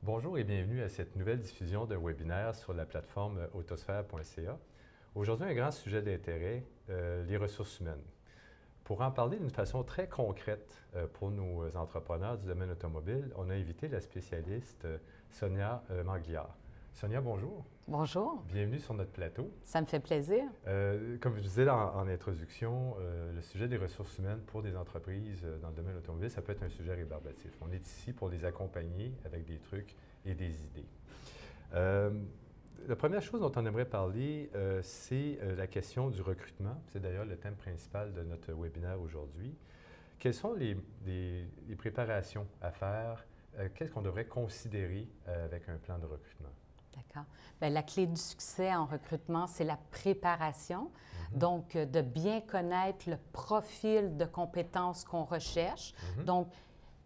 Bonjour et bienvenue à cette nouvelle diffusion d'un webinaire sur la plateforme autosphère.ca. Aujourd'hui, un grand sujet d'intérêt, les ressources humaines. Pour en parler d'une façon très concrète pour nos entrepreneurs du domaine automobile, on a invité la spécialiste Sonia Mangliard. Sonia, bonjour. Bonjour. Bienvenue sur notre plateau. Ça me fait plaisir. Comme je disais en introduction, le sujet des ressources humaines pour des entreprises dans le domaine automobile, ça peut être un sujet rébarbatif. On est ici pour les accompagner avec des trucs et des idées. La première chose dont on aimerait parler, c'est la question du recrutement. C'est d'ailleurs le thème principal de notre webinaire aujourd'hui. Quelles sont les préparations à faire? Qu'est-ce qu'on devrait considérer avec un plan de recrutement? D'accord. Bien, la clé du succès en recrutement, c'est la préparation. Donc, de bien connaître le profil de compétences qu'on recherche. Donc,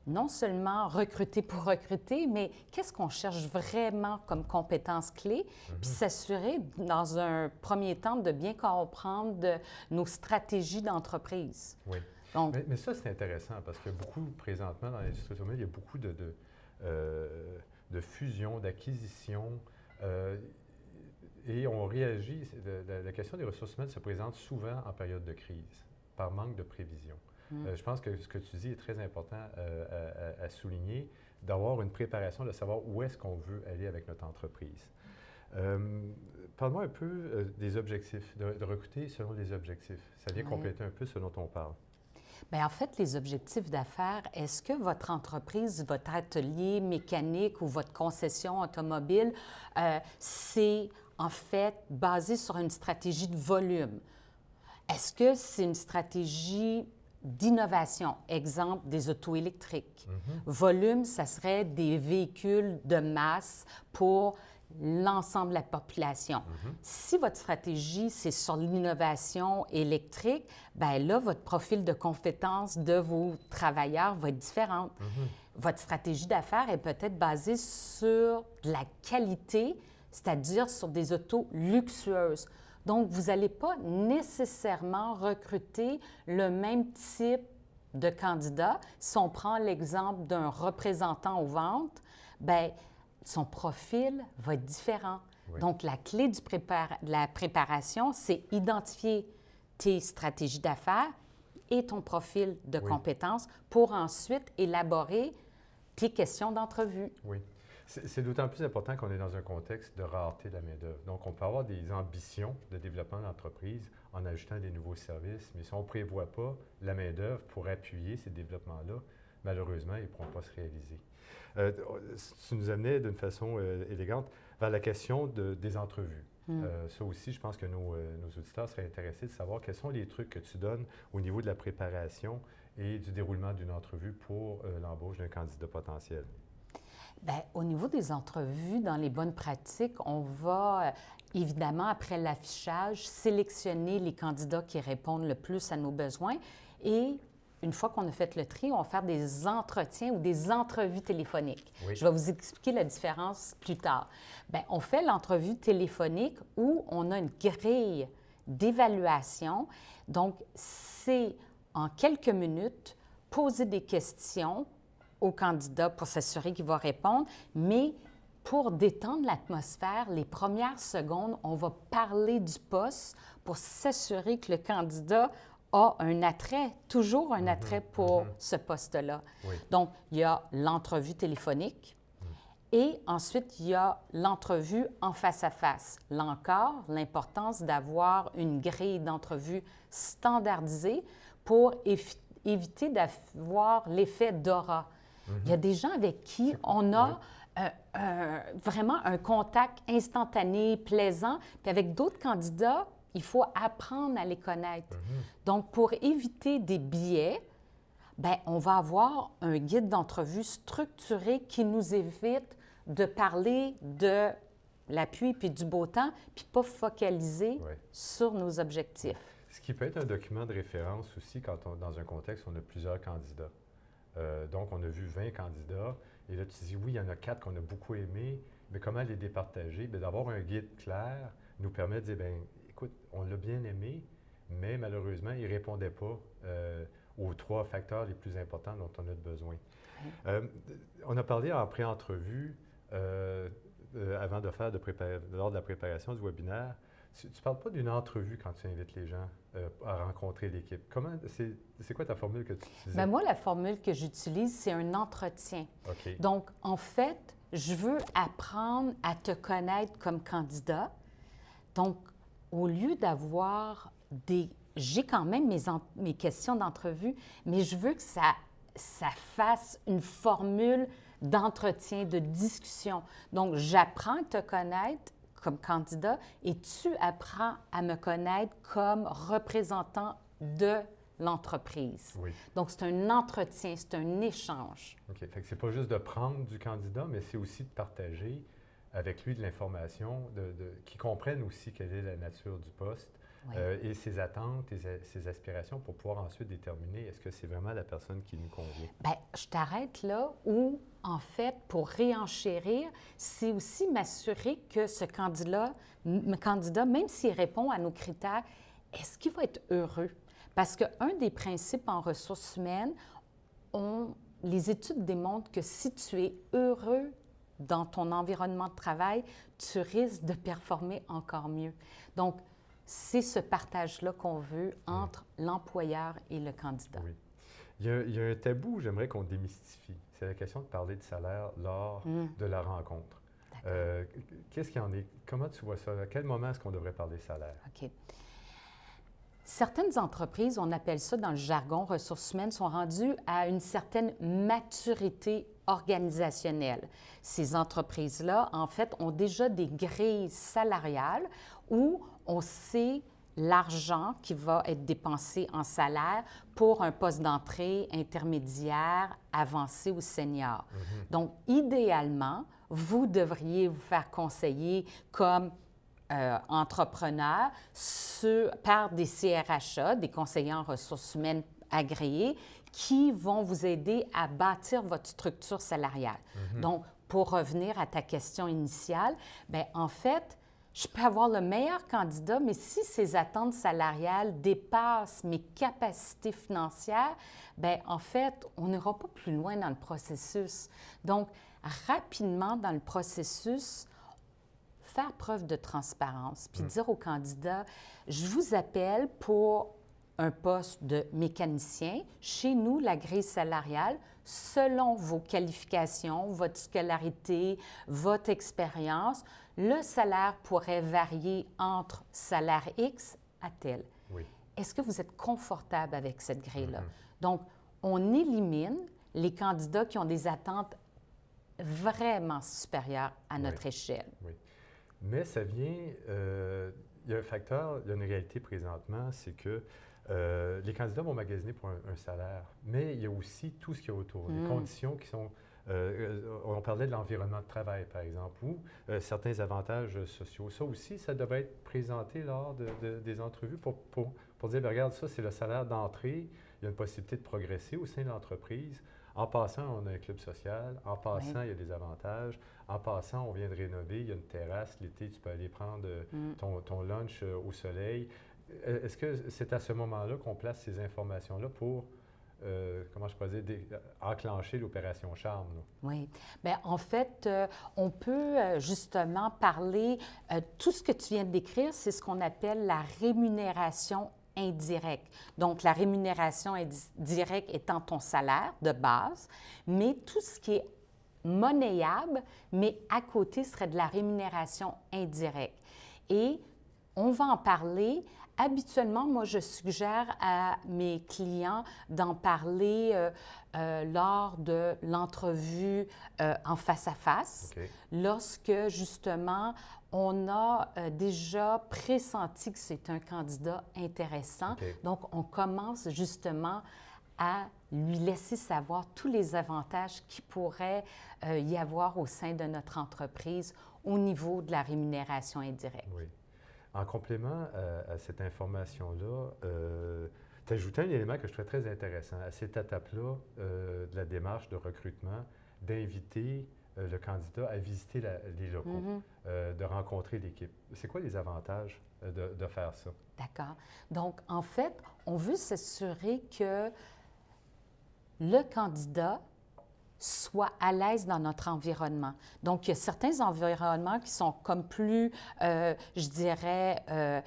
non seulement recruter pour recruter, mais qu'est-ce qu'on cherche vraiment comme compétences clés, puis s'assurer, dans un premier temps, de bien comprendre nos stratégies d'entreprise. Oui. Donc, mais ça, c'est intéressant parce que beaucoup, présentement, dans l'industrie automobile, il y a beaucoup de fusions, d'acquisitions. Et on réagit, la question des ressources humaines se présente souvent en période de crise, par manque de prévision. Je pense que ce que tu dis est très important à souligner, d'avoir une préparation, de savoir où est-ce qu'on veut aller avec notre entreprise. Parle-moi un peu des objectifs, de recruter selon les objectifs. Ça vient compléter un peu ce dont on parle. Bien, en fait, les objectifs d'affaires, est-ce que votre entreprise, votre atelier mécanique ou votre concession automobile, c'est en fait basé sur une stratégie de volume? Est-ce que c'est une stratégie d'innovation? Exemple, des autos électriques. Volume, ça serait des véhicules de masse pour l'ensemble de la population. Si votre stratégie, c'est sur l'innovation électrique, bien là, votre profil de compétences de vos travailleurs va être différent. Votre stratégie d'affaires est peut-être basée sur de la qualité, c'est-à-dire sur des autos luxueuses. Donc, vous n'allez pas nécessairement recruter le même type de candidat. Si on prend l'exemple d'un représentant aux ventes, bien, son profil va être différent. Oui. Donc, la clé de la préparation, c'est identifier tes stratégies d'affaires et ton profil de compétences pour ensuite élaborer tes questions d'entrevue. Oui. C'est d'autant plus important qu'on est dans un contexte de rareté de la main-d'œuvre. Donc, on peut avoir des ambitions de développement d'entreprise en ajoutant des nouveaux services, mais si on ne prévoit pas la main-d'œuvre pour appuyer ces développements-là, malheureusement, ils ne pourront pas se réaliser. Tu nous amenais d'une façon élégante vers la question des entrevues. Ça aussi, je pense que nos auditeurs seraient intéressés de savoir quels sont les trucs que tu donnes au niveau de la préparation et du déroulement d'une entrevue pour l'embauche d'un candidat potentiel. Bien, au niveau des entrevues, dans les bonnes pratiques, on va évidemment, après l'affichage, sélectionner les candidats qui répondent le plus à nos besoins et une fois qu'on a fait le tri, on va faire des entretiens ou des entrevues téléphoniques. Oui. Je vais vous expliquer la différence plus tard. Bien, on fait l'entrevue téléphonique où on a une grille d'évaluation. Donc, c'est en quelques minutes poser des questions au candidat pour s'assurer qu'il va répondre, mais pour détendre l'atmosphère, les premières secondes, on va parler du poste pour s'assurer que le candidat a un attrait, toujours un attrait pour ce poste-là. Oui. Donc, il y a l'entrevue téléphonique et ensuite, il y a l'entrevue en face à face. Là encore, l'importance d'avoir une grille d'entrevue standardisée pour éviter d'avoir l'effet d'aura. Il y a des gens avec qui on a vraiment un contact instantané, plaisant, puis avec d'autres candidats, il faut apprendre à les connaître. Donc, pour éviter des biais, bien, on va avoir un guide d'entrevue structuré qui nous évite de parler de la pluie puis du beau temps, puis pas focaliser sur nos objectifs. Ce qui peut être un document de référence aussi quand dans un contexte où on a plusieurs candidats. Donc, on a vu 20 candidats, et là, tu dis, oui, il y en a 4 qu'on a beaucoup aimés, mais comment les départager? Bien, d'avoir un guide clair nous permet de dire, bien, écoute, on l'a bien aimé, mais malheureusement, il ne répondait pas aux 3 facteurs les plus importants dont on a besoin. On a parlé en pré-entrevue avant de faire lors de la préparation du webinaire, tu ne parles pas d'une entrevue quand tu invites les gens à rencontrer l'équipe. C'est quoi ta formule que tu utilisais? Bien, moi, la formule que j'utilise, c'est un entretien. OK. Donc, en fait, je veux apprendre à te connaître comme candidat. Donc, au lieu d'avoir j'ai quand même mes questions d'entrevue, mais je veux que ça fasse une formule d'entretien, de discussion. Donc, j'apprends à te connaître comme candidat et tu apprends à me connaître comme représentant de l'entreprise. Oui. Donc, c'est un entretien, c'est un échange. OK. Fait que c'est pas juste de prendre du candidat, mais c'est aussi de partager avec lui de l'information, qu'il comprenne aussi quelle est la nature du poste Oui. Et ses attentes et ses aspirations pour pouvoir ensuite déterminer est-ce que c'est vraiment la personne qui nous convient. Bien, je t'arrête là où, en fait, pour réenchérir, c'est aussi m'assurer que ce candidat, même s'il répond à nos critères, est-ce qu'il va être heureux? Parce qu'un des principes en ressources humaines, les études démontrent que si tu es heureux dans ton environnement de travail, tu risques de performer encore mieux. Donc, c'est ce partage-là qu'on veut entre l'employeur et le candidat. Oui. Il y a un tabou, j'aimerais qu'on démystifie. C'est la question de parler de salaire lors de la rencontre. Qu'est-ce qu'il y en est? Comment tu vois ça? À quel moment est-ce qu'on devrait parler salaire? OK. Certaines entreprises, on appelle ça dans le jargon ressources humaines, sont rendues à une certaine maturité organisationnelle. Ces entreprises-là, en fait, ont déjà des grilles salariales où on sait l'argent qui va être dépensé en salaire pour un poste d'entrée intermédiaire, avancé ou senior. Donc, idéalement, vous devriez vous faire conseiller comme entrepreneurs par des CRHA, des conseillers en ressources humaines agréés, qui vont vous aider à bâtir votre structure salariale. Donc, pour revenir à ta question initiale, bien, en fait, je peux avoir le meilleur candidat, mais si ses attentes salariales dépassent mes capacités financières, bien, en fait, on n'ira pas plus loin dans le processus. Donc, rapidement dans le processus, faire preuve de transparence, puis dire au candidat, je vous appelle pour un poste de mécanicien. Chez nous, la grille salariale, selon vos qualifications, votre scolarité, votre expérience, le salaire pourrait varier entre salaire X à tel. Oui. Est-ce que vous êtes confortable avec cette grille-là? Donc, on élimine les candidats qui ont des attentes vraiment supérieures à notre échelle. Oui. Mais ça vient, il y a un facteur, il y a une réalité présentement, c'est que les candidats vont magasiner pour un salaire, mais il y a aussi tout ce qu'il y a autour, les conditions qui sont, on parlait de l'environnement de travail, par exemple, ou certains avantages sociaux. Ça aussi, ça devrait être présenté lors des entrevues pour dire, bien, regarde, ça, c'est le salaire d'entrée, il y a une possibilité de progresser au sein de l'entreprise. En passant, on a un club social. En passant, il y a des avantages. En passant, on vient de rénover. Il y a une terrasse. L'été, tu peux aller prendre ton lunch au soleil. Est-ce que c'est à ce moment-là qu'on place ces informations-là pour, comment je pourrais dire, enclencher l'opération Charme? Là? Oui. Bien, en fait, on peut justement parler, tout ce que tu viens de décrire, c'est ce qu'on appelle la rémunération indirect. Donc, la rémunération indirecte étant ton salaire de base, mais tout ce qui est monnayable, mais à côté serait de la rémunération indirecte. Et on va en parler. Habituellement, moi, je suggère à mes clients d'en parler lors de l'entrevue en face à face, lorsque, justement, on a déjà pressenti que c'est un candidat intéressant. Donc, on commence justement à lui laisser savoir tous les avantages qu'il pourrait y avoir au sein de notre entreprise au niveau de la rémunération indirecte. Oui. En complément à cette information-là, tu as ajouté un élément que je trouvais très intéressant. À cette étape-là de la démarche de recrutement, d'inviter le candidat à visiter les locaux, de rencontrer l'équipe. C'est quoi les avantages de faire ça? D'accord. Donc, en fait, on veut s'assurer que le candidat soit à l'aise dans notre environnement. Donc, il y a certains environnements qui sont comme plus, je dirais,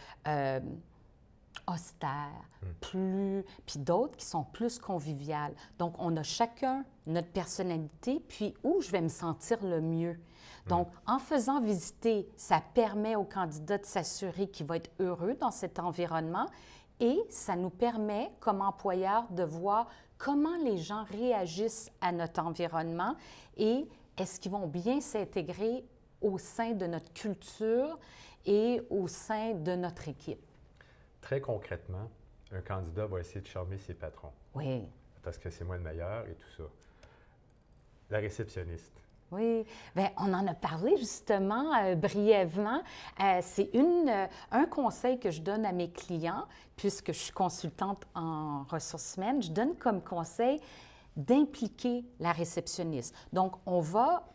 austères, puis d'autres qui sont plus conviviales. Donc, on a chacun notre personnalité, puis où je vais me sentir le mieux. Donc, en faisant visiter, ça permet au candidat de s'assurer qu'il va être heureux dans cet environnement et ça nous permet, comme employeur, de voir comment les gens réagissent à notre environnement et est-ce qu'ils vont bien s'intégrer au sein de notre culture et au sein de notre équipe. Très concrètement, un candidat va essayer de charmer ses patrons. Oui. Parce que c'est moi le meilleur et tout ça. La réceptionniste. Oui, bien, on en a parlé justement brièvement. C'est un conseil que je donne à mes clients, puisque je suis consultante en ressources humaines. Je donne comme conseil d'impliquer la réceptionniste. Donc, on va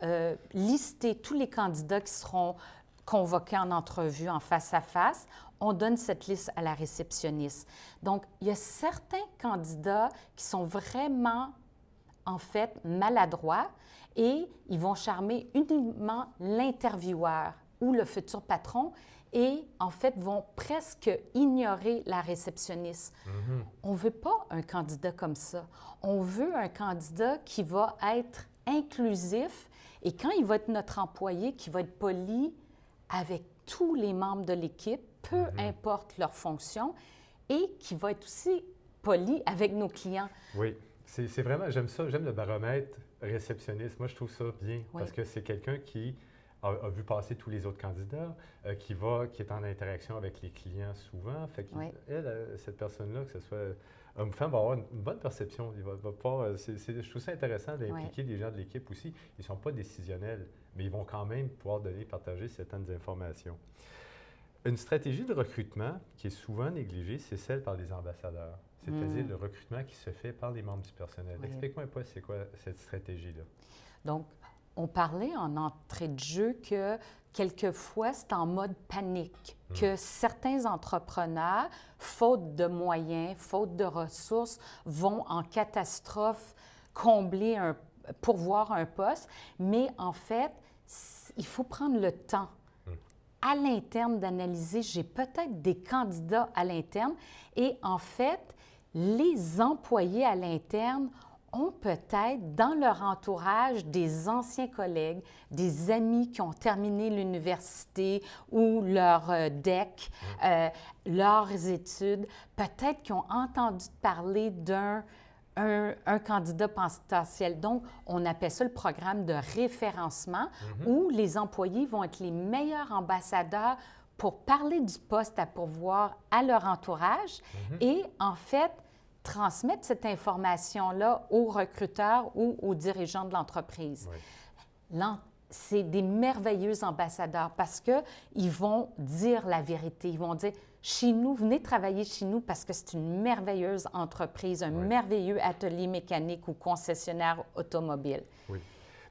lister tous les candidats qui seront convoqués en entrevue en face à face. On donne cette liste à la réceptionniste. Donc, il y a certains candidats qui sont vraiment, en fait, maladroits et ils vont charmer uniquement l'intervieweur ou le futur patron et, en fait, vont presque ignorer la réceptionniste. On ne veut pas un candidat comme ça. On veut un candidat qui va être inclusif et quand il va être notre employé, qui va être poli avec tous les membres de l'équipe, peu importe leur fonction, et qui va être aussi poli avec nos clients. Oui, c'est vraiment, j'aime ça, j'aime le baromètre réceptionniste. Moi, je trouve ça bien parce que c'est quelqu'un qui a vu passer tous les autres candidats, qui est en interaction avec les clients souvent. Fait qu'elle, cette personne-là, que ce soit homme-femme, va avoir une bonne perception. Il va pouvoir, je trouve ça intéressant d'impliquer les gens de l'équipe aussi. Ils ne sont pas décisionnels, mais ils vont quand même pouvoir partager certaines informations. Une stratégie de recrutement qui est souvent négligée, c'est celle par les ambassadeurs, c'est-à-dire le recrutement qui se fait par les membres du personnel. Explique-moi un peu, c'est quoi cette stratégie-là? Donc, on parlait en entrée de jeu que quelquefois, c'est en mode panique, que certains entrepreneurs, faute de moyens, faute de ressources, vont en catastrophe combler pourvoir un poste. Mais en fait, il faut prendre le temps à l'interne d'analyser. J'ai peut-être des candidats à l'interne et en fait, les employés à l'interne ont peut-être dans leur entourage des anciens collègues, des amis qui ont terminé l'université ou leur DEC, leurs études, peut-être qui ont entendu parler d'un candidat potentiel. Donc, on appelle ça le programme de référencement où les employés vont être les meilleurs ambassadeurs pour parler du poste à pourvoir à leur entourage et, en fait, transmettre cette information-là aux recruteurs ou aux dirigeants de l'entreprise. C'est des merveilleux ambassadeurs parce qu'ils vont dire la vérité. Ils vont dire, chez nous, venez travailler chez nous parce que c'est une merveilleuse entreprise, un merveilleux atelier mécanique ou concessionnaire automobile. Oui.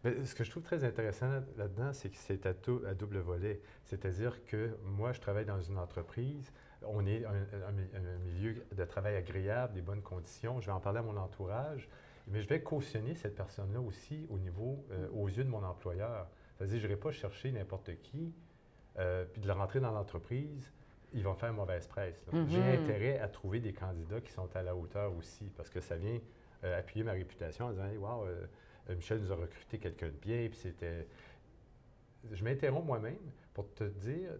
Mais ce que je trouve très intéressant là-dedans, c'est que c'est à double volet. C'est-à-dire que moi, je travaille dans une entreprise, on est un milieu de travail agréable, des bonnes conditions. Je vais en parler à mon entourage, mais je vais cautionner cette personne-là aussi au niveau, aux yeux de mon employeur. C'est-à-dire, je n'irai pas chercher n'importe qui, puis de le rentrer dans l'entreprise, ils vont faire mauvaise presse. J'ai intérêt à trouver des candidats qui sont à la hauteur aussi, parce que ça vient appuyer ma réputation en disant hey, « Wow, Michel nous a recruté quelqu'un de bien. » Puis c'était... Je m'interromps moi-même pour te dire,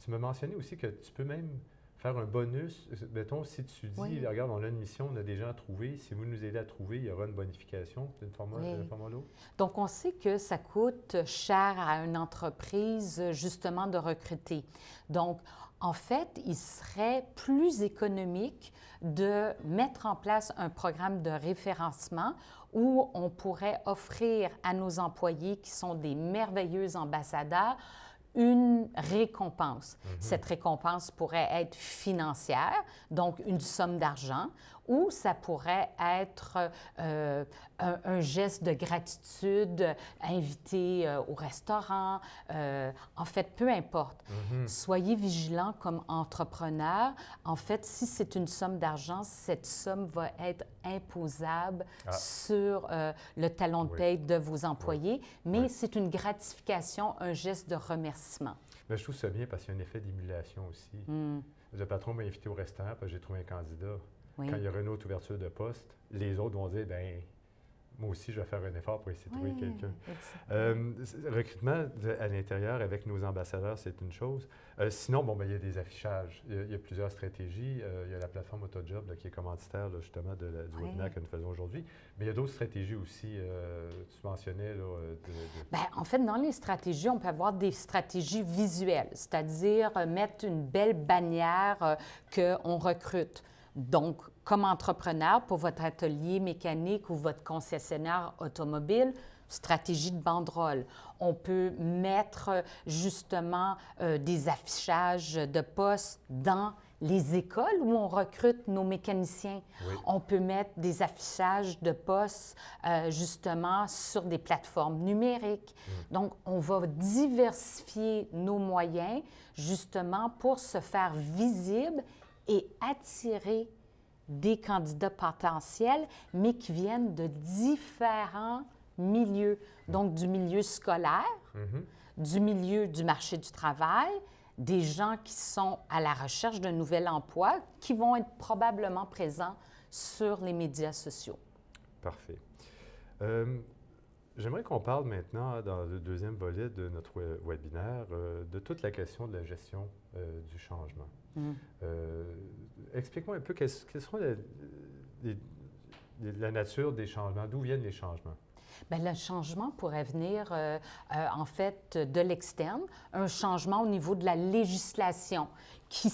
tu m'as mentionné aussi que tu peux même faire un bonus. Mettons, si tu dis, regarde, on a une mission, on a des gens à trouver, si vous nous aidez à trouver, il y aura une bonification d'une forme à l'autre. Donc, on sait que ça coûte cher à une entreprise, justement, de recruter. Donc, en fait, il serait plus économique de mettre en place un programme de référencement où on pourrait offrir à nos employés, qui sont des merveilleux ambassadeurs, une récompense. Cette récompense pourrait être financière, donc une somme d'argent, ou ça pourrait être un geste de gratitude, inviter au restaurant, en fait, peu importe. Soyez vigilants comme entrepreneur. En fait, si c'est une somme d'argent, cette somme va être imposable sur le talon de paie de vos employés, mais c'est une gratification, un geste de remerciement. Mais je trouve ça bien parce qu'il y a un effet d'émulation aussi. Le patron m'a invité au restaurant parce que j'ai trouvé un candidat. Oui. Quand il y aura une autre ouverture de poste, les autres vont dire, bien, moi aussi, je vais faire un effort pour essayer de trouver quelqu'un. Recrutement à l'intérieur avec nos ambassadeurs, c'est une chose. Sinon, bon, ben, il y a des affichages. Il y a plusieurs stratégies. Il y a la plateforme AutoJob là, qui est commanditaire là, justement du webinaire que nous faisons aujourd'hui. Mais il y a d'autres stratégies aussi. Tu mentionnais là, Bien, en fait, dans les stratégies, on peut avoir des stratégies visuelles, c'est-à-dire mettre une belle bannière qu'on recrute. Donc, comme entrepreneur, pour votre atelier mécanique ou votre concessionnaire automobile, stratégie de banderole. On peut mettre justement des affichages de postes dans les écoles où on recrute nos mécaniciens. Oui. On peut mettre des affichages de postes justement sur des plateformes numériques. Donc, on va diversifier nos moyens justement pour se faire visible et attirer des candidats potentiels, mais qui viennent de différents milieux. Donc, du milieu scolaire, du milieu du marché du travail, des gens qui sont à la recherche d'un nouvel emploi, qui vont être probablement présents sur les médias sociaux. Parfait. J'aimerais qu'on parle maintenant, dans le deuxième volet de notre webinaire, de toute la question de la gestion du changement. Explique-moi un peu quelles sont la nature des changements, d'où viennent les changements? Bien, le changement pourrait venir, en fait, de l'externe, un changement au niveau de la législation qui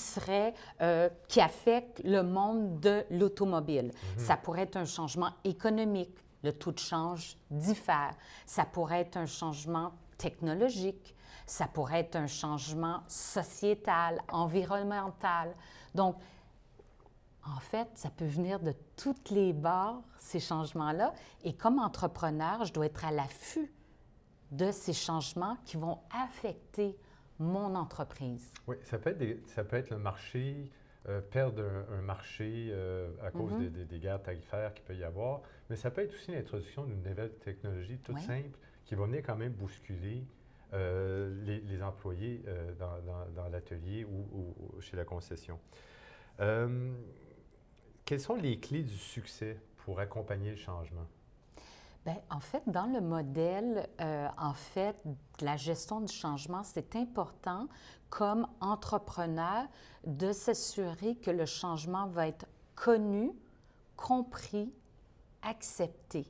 affecte le monde de l'automobile. Ça pourrait être un changement économique, le taux de change diffère. Ça pourrait être un changement technologique. Ça pourrait être un changement sociétal, environnemental. Donc, en fait, ça peut venir de toutes les bords, ces changements-là. Et comme entrepreneur, je dois être à l'affût de ces changements qui vont affecter mon entreprise. Oui, ça peut être le marché, perdre un marché à cause des guerres tarifaires qu'il peut y avoir, mais ça peut être aussi l'introduction d'une nouvelle technologie toute simple qui va venir quand même bousculer les employés dans l'atelier ou chez la concession. Quelles sont les clés du succès pour accompagner le changement? Bien, en fait, dans le modèle, de la gestion du changement, c'est important, comme entrepreneur, de s'assurer que le changement va être connu, compris, accepté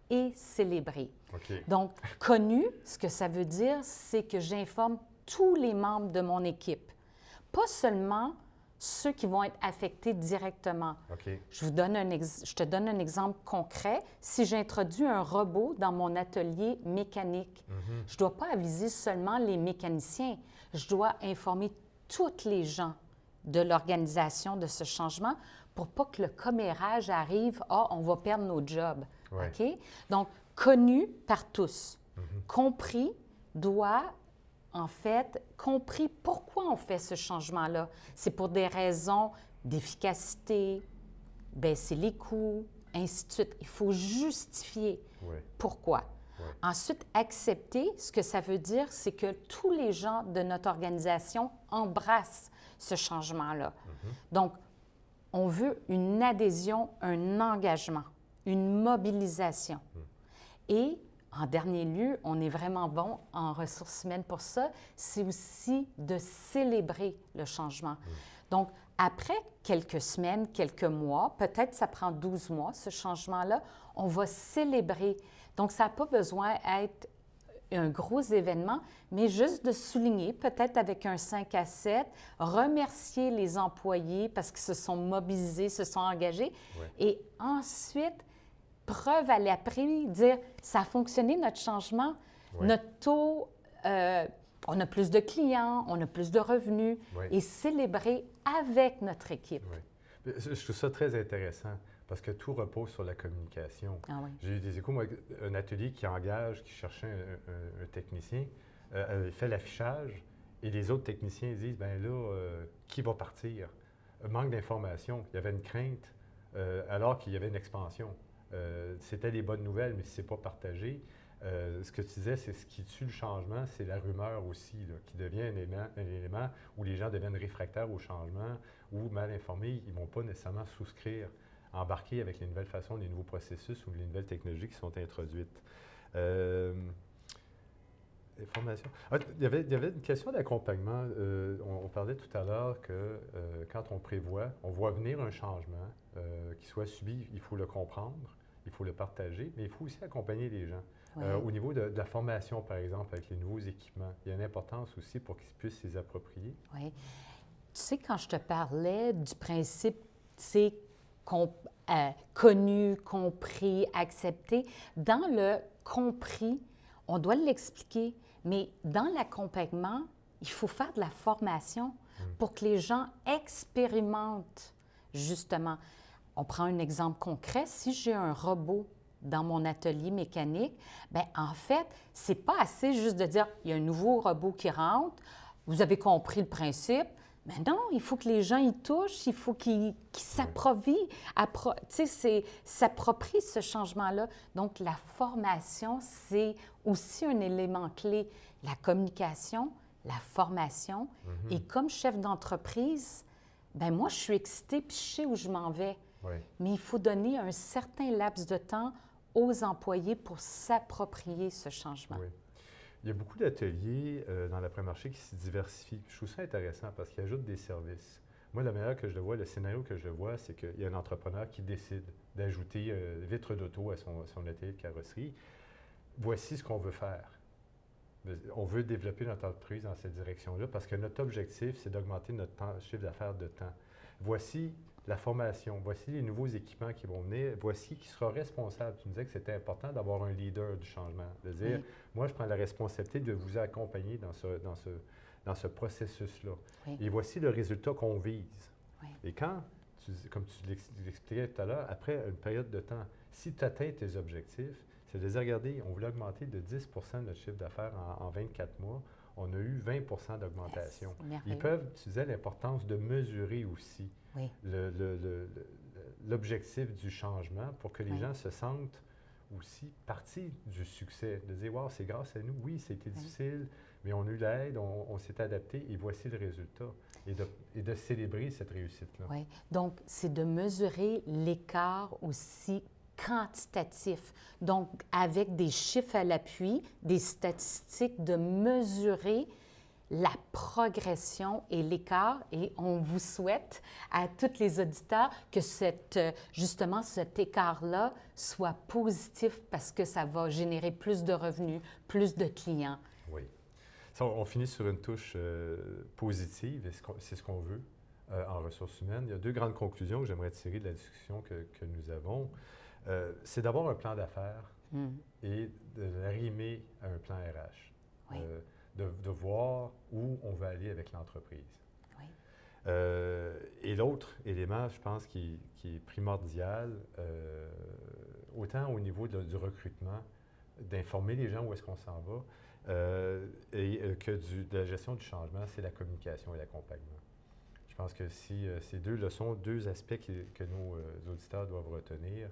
et célébré. Okay. Donc, connu, ce que ça veut dire, c'est que j'informe tous les membres de mon équipe, pas seulement ceux qui vont être affectés directement. Okay. Je te donne un exemple concret. Si j'introduis un robot dans mon atelier mécanique, je ne dois pas aviser seulement les mécaniciens, je dois informer tous les gens de l'organisation de ce changement pour pas que le commérage arrive, on va perdre nos jobs. Ouais. OK? Donc, connu par tous, compris, compris pourquoi on fait ce changement-là. C'est pour des raisons d'efficacité, baisser les coûts, ainsi de suite. Il faut justifier pourquoi. Ensuite, accepter, ce que ça veut dire, c'est que tous les gens de notre organisation embrassent ce changement-là. Donc, on veut une adhésion, un engagement, une mobilisation. Et en dernier lieu, on est vraiment bon en ressources humaines pour ça, c'est aussi de célébrer le changement. Donc, après quelques semaines, quelques mois, peut-être ça prend 12 mois, ce changement-là, on va célébrer. Donc, ça n'a pas besoin d'être un gros événement, mais juste de souligner, peut-être avec un 5 à 7, remercier les employés parce qu'ils se sont mobilisés, se sont engagés, et ensuite, preuve à l'appui, dire ça a fonctionné notre changement, notre taux, on a plus de clients, on a plus de revenus, et célébrer avec notre équipe. Je trouve ça très intéressant parce que tout repose sur la communication. Ah oui. J'ai eu des échos, moi, un atelier qui engage, qui cherchait un technicien, il fait l'affichage et les autres techniciens disent, ben là, qui va partir? Manque d'information. Il y avait une crainte alors qu'il y avait une expansion. C'était des bonnes nouvelles, mais si ce n'est pas partagé, ce que tu disais, c'est ce qui tue le changement, c'est la rumeur aussi, là, qui devient un élément où les gens deviennent réfractaires au changement ou mal informés, ils ne vont pas nécessairement souscrire, embarquer avec les nouvelles façons, les nouveaux processus ou les nouvelles technologies qui sont introduites. Formation. Il y avait une question d'accompagnement. On parlait tout à l'heure que quand on prévoit, on voit venir un changement qui soit subi, il faut le comprendre, il faut le partager, mais il faut aussi accompagner les gens. Oui. Au niveau de la formation, par exemple, avec les nouveaux équipements, il y a une importance aussi pour qu'ils puissent les approprier. Oui. Tu sais, quand je te parlais du principe, c'est connu, compris, accepté, dans le compris, on doit l'expliquer, mais dans l'accompagnement, il faut faire de la formation pour que les gens expérimentent, justement. On prend un exemple concret. Si j'ai un robot dans mon atelier mécanique, bien, en fait, c'est pas assez juste de dire, il y a un nouveau robot qui rentre, vous avez compris le principe. Mais non, il faut que les gens y touchent, il faut qu'ils s'approprient ce changement-là. Donc, la formation, c'est aussi un élément clé. La communication, la formation. Et comme chef d'entreprise, bien moi, je suis excitée puis je sais où je m'en vais. Oui. Mais il faut donner un certain laps de temps aux employés pour s'approprier ce changement. Oui. Il y a beaucoup d'ateliers dans l'après-marché qui se diversifient. Je trouve ça intéressant parce qu'ils ajoutent des services. Moi, la manière que je le vois, le scénario que je le vois, c'est qu'il y a un entrepreneur qui décide d'ajouter vitre d'auto à son atelier de carrosserie. Voici ce qu'on veut faire. On veut développer notre entreprise dans cette direction-là parce que notre objectif, c'est d'augmenter notre chiffre d'affaires de temps. Voici la formation, voici les nouveaux équipements qui vont venir, voici qui sera responsable. Tu me disais que c'était important d'avoir un leader du changement, de dire, moi, je prends la responsabilité de vous accompagner dans ce processus-là. Oui. Et voici le résultat qu'on vise. Oui. Et quand, comme tu l'expliquais tout à l'heure, après une période de temps, si tu atteins tes objectifs, c'est de dire, regardez, on voulait augmenter de 10 de notre chiffre d'affaires en 24 mois. On a eu 20 d'augmentation. Yes, ils peuvent, tu disais, l'importance de mesurer aussi oui. l'objectif du changement pour que les gens se sentent aussi partie du succès, de dire, wow, c'est grâce à nous. Oui, c'était difficile, mais on a eu l'aide, on s'est adapté et voici le résultat. Et de célébrer cette réussite-là. Oui. Donc, c'est de mesurer l'écart aussi quantitatif. Donc, avec des chiffres à l'appui, des statistiques, de mesurer la progression et l'écart. Et on vous souhaite à tous les auditeurs que justement cet écart-là soit positif parce que ça va générer plus de revenus, plus de clients. Oui. On finit sur une touche positive et c'est ce qu'on veut en ressources humaines. Il y a deux grandes conclusions que j'aimerais tirer de la discussion que nous avons. C'est d'avoir un plan d'affaires et de l'arrimer à un plan RH. Oui. De voir où on veut aller avec l'entreprise. Oui. Et l'autre élément, je pense, qui est primordial, autant au niveau du recrutement, d'informer les gens où est-ce qu'on s'en va, que de la gestion du changement, c'est la communication et l'accompagnement. Je pense que si ces deux aspects que nos auditeurs doivent retenir,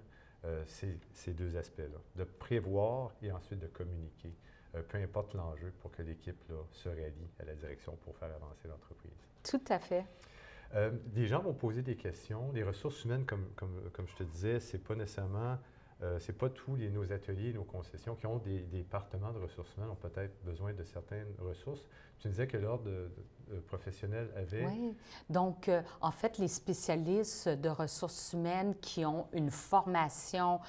c'est ces deux aspects-là, de prévoir et ensuite de communiquer, peu importe l'enjeu, pour que l'équipe se rallie à la direction pour faire avancer l'entreprise. Tout à fait. Des gens vont poser des questions. Les ressources humaines, comme je te disais, c'est pas nécessairement, c'est pas tous nos ateliers, nos concessions qui ont des départements de ressources humaines ont peut-être besoin de certaines ressources. Tu disais que l'ordre professionnel avait... Oui. Donc, en fait, les spécialistes de ressources humaines qui ont une formation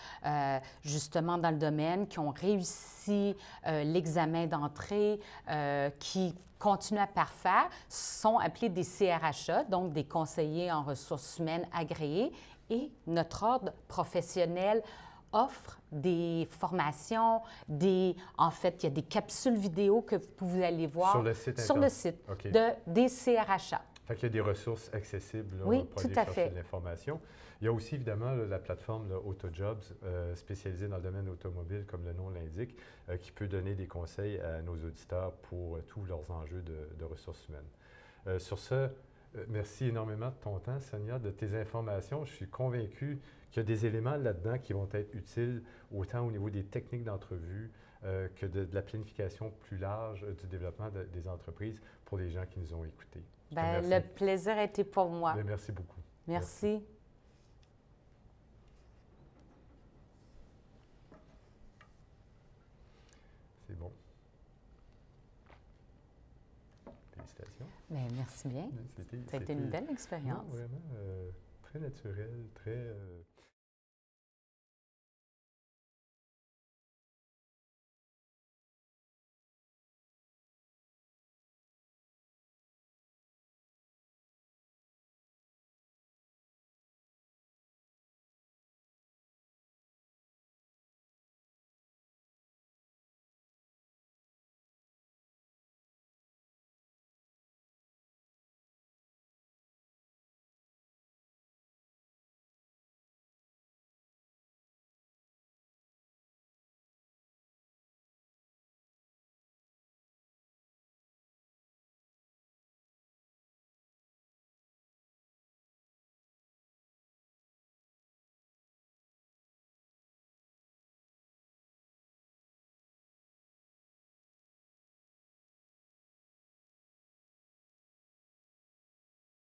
justement dans le domaine, qui ont réussi l'examen d'entrée, qui continuent à parfaire, sont appelés des CRHA, donc des conseillers en ressources humaines agréés. Et notre ordre professionnel offre des formations, en fait, il y a des capsules vidéo que vous pouvez aller voir sur le site okay. Okay. Des CRHA. Fait qu'il y a des ressources accessibles là, Oui, pour tout aller à chercher fait. de l'information. Il y a aussi évidemment là, la plateforme là, AutoJobs, spécialisée dans le domaine automobile, comme le nom l'indique, qui peut donner des conseils à nos auditeurs pour tous leurs enjeux de ressources humaines. Sur ce, merci énormément de ton temps, Sonia, de tes informations. Je suis convaincu qu'il y a des éléments là-dedans qui vont être utiles autant au niveau des techniques d'entrevue que de la planification plus large du développement des entreprises pour les gens qui nous ont écoutés. Je te Bien, remercie. le plaisir a été pour moi. Bien, merci beaucoup. Merci. C'est bon. Félicitations. Bien, merci bien. Ça a été une belle expérience. Non, vraiment très naturel, très